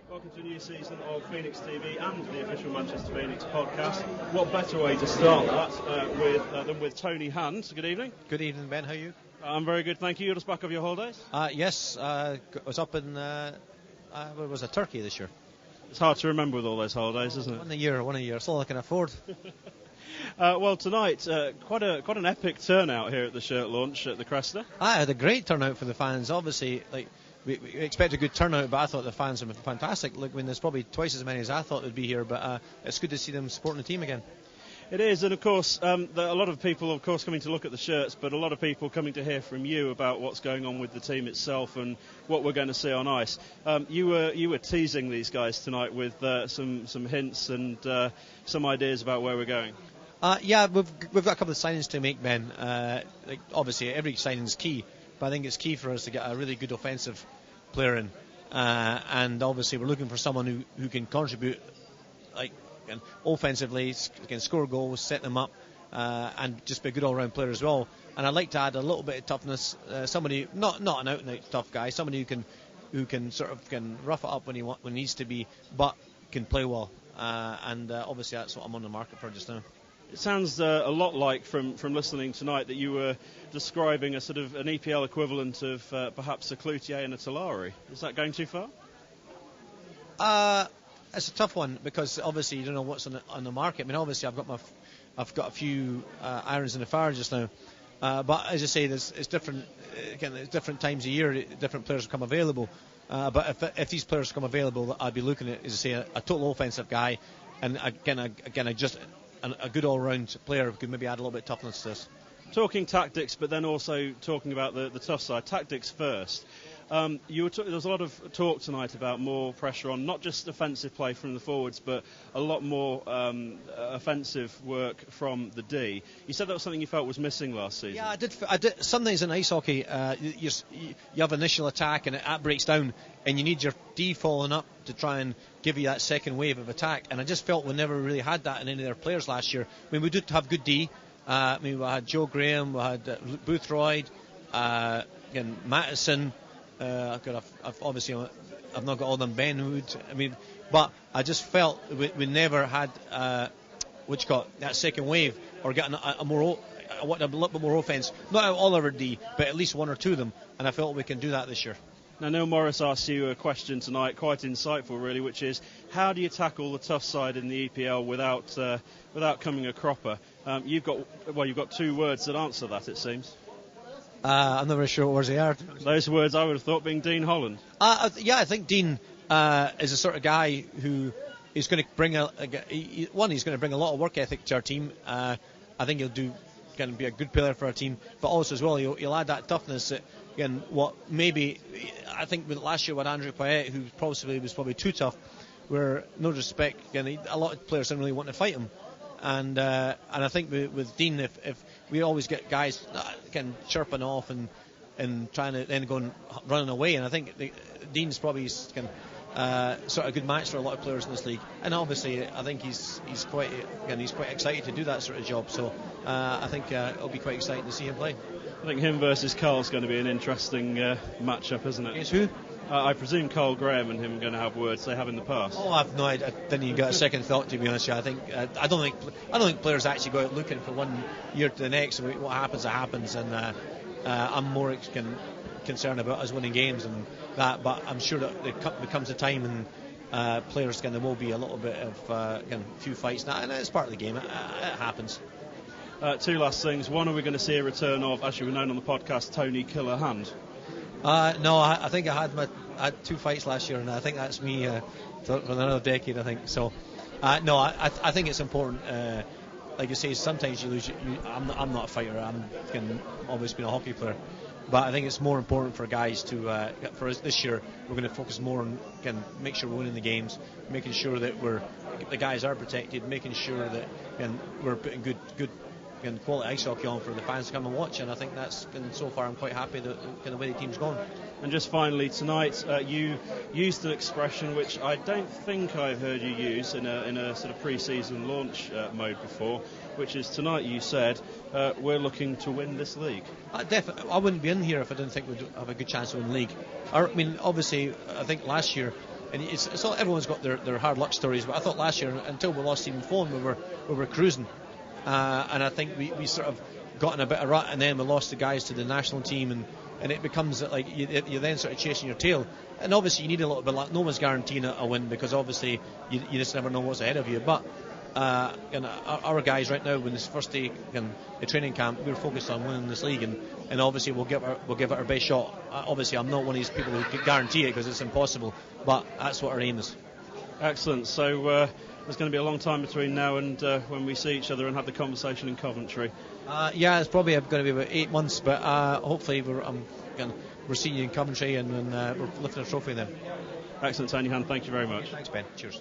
Welcome to a new season of Phoenix TV and the official Manchester Phoenix podcast. What better way to start that than with Tony Hand. Good evening. Good evening, Ben. How are you? I'm very good, thank you. You're just back off your holidays? Yes, I was up in where was it? Turkey this year. It's hard to remember with all those holidays, isn't it? One a year. It's all I can afford. Well, tonight, quite an epic turnout here at the shirt launch at the Cresta. I had a great turnout for the fans. Obviously, we expect a good turnout, but I thought the fans were fantastic. Look, there's probably twice as many as I thought would be here, but it's good to see them supporting the team again. It is, and of course, a lot of people, of course, coming to look at the shirts, but a lot of people coming to hear from you about what's going on with the team itself and what we're going to see on ice. You were teasing these guys tonight with some hints and some ideas about where we're going. Yeah, we've got a couple of signings to make, Ben. Obviously, every signing is key, but I think it's key for us to get a really good offensive player in, and obviously we're looking for someone who can contribute, offensively, can score goals, set them up, and just be a good all-round player as well. And I'd like to add a little bit of toughness. Somebody not an out-and-out tough guy, somebody who can sort of can rough it up when he needs to be, but can play well. And obviously that's what I'm on the market for just now. It sounds a lot like, from listening tonight, that you were describing a sort of an EPL equivalent of perhaps a Cloutier and a Tolari. Is that going too far? It's a tough one because obviously you don't know what's on the market. I mean, obviously I've got a few irons in the fire just now, but as I say, it's different. Again, there's different times a year, different players become available. But if these players come available, I'd be looking at, as I say, a total offensive guy, and again, just a good all-round player who could maybe add a little bit of toughness to this. Talking tactics, but then also talking about the tough side. Tactics first. There was a lot of talk tonight about more pressure on not just offensive play from the forwards, but a lot more offensive work from the D. You said that was something you felt was missing last season. Yeah, I did. Sometimes in ice hockey, you have initial attack and it breaks down, and you need your D following up to try and give you that second wave of attack. And I just felt we never really had that in any of their players last year. I mean, we did have good D. We had Joe Graham, we had Boothroyd, Mattison. I've not got all them, Ben Wood. I mean, but I just felt we never had that second wave or getting a little bit more offense. Not out all over D, but at least one or two of them. And I felt we can do that this year. Now, Neil Morris asked you a question tonight, quite insightful really, which is how do you tackle the tough side in the EPL without coming a cropper? You've got two words that answer that, it seems. I'm not very sure what words they are. Those words I would have thought being Dean Holland. I think Dean is a sort of guy who is going to bring he's going to bring a lot of work ethic to our team. I think he'll going to be a good player for our team, but also as well he'll add that toughness. Again, I think last year with Andrew Payet, who was probably too tough, where no respect, again, a lot of players didn't really want to fight him. And I think with Dean, if we always get guys chirping off and trying to then go and running away, and I think Dean's probably sort of a good match for a lot of players in this league. And obviously, I think he's quite excited to do that sort of job. So I think it'll be quite exciting to see him play. I think him versus Carl's going to be an interesting matchup, isn't it? Against who? I presume Carl Graham and him are going to have words they have in the past. Oh, I've no idea. I didn't even get a second thought, to be honest with you. I don't think players actually go out looking for one year to the next. What happens, and I'm more concerned about us winning games and that. But I'm sure that there comes a time and players will be a little bit of a few fights now, and it's part of the game. It happens. Two last things. One, are we going to see a return of, as you were known on the podcast, Tony Killer Hand? No, I think I had 2 fights last year, and I think that's me for another decade, I think. So, no, I think it's important. Like you say, sometimes you lose. I'm not a fighter. I'm always been a hockey player, but I think it's more important for guys to. For us this year, we're going to focus more on make sure we're winning the games, making sure that the guys are protected, making sure that we're putting good quality ice hockey on for the fans to come and watch, and I think so far I'm quite happy that the way the team's gone. And just finally tonight, you used an expression which I don't think I've heard you use in a sort of pre-season launch mode before, which is tonight you said we're looking to win this league. I wouldn't be in here if I didn't think we'd have a good chance to win the league. I mean, obviously, I think last year And it's all, everyone's got their hard luck stories, but I thought last year, until we lost Stephen Fone, we were cruising, and I think we sort of got in a bit of rut, and then we lost the guys to the national team, and it becomes like you're then sort of chasing your tail. And obviously you need a little bit, like, no one's guaranteeing a win, because obviously you just never know what's ahead of you. But our guys right now, when this first day in the training camp, we're focused on winning this league, and obviously we'll give it our best shot. Obviously I'm not one of these people who can guarantee it, because it's impossible, but that's what our aim is. Excellent. So there's going to be a long time between now and when we see each other and have the conversation in Coventry. Yeah, it's probably going to be about 8 months, but hopefully we're seeing you in Coventry, and we're lifting a trophy then. Excellent, Tony Hunt. Thank you very much. Thanks, Ben. Cheers.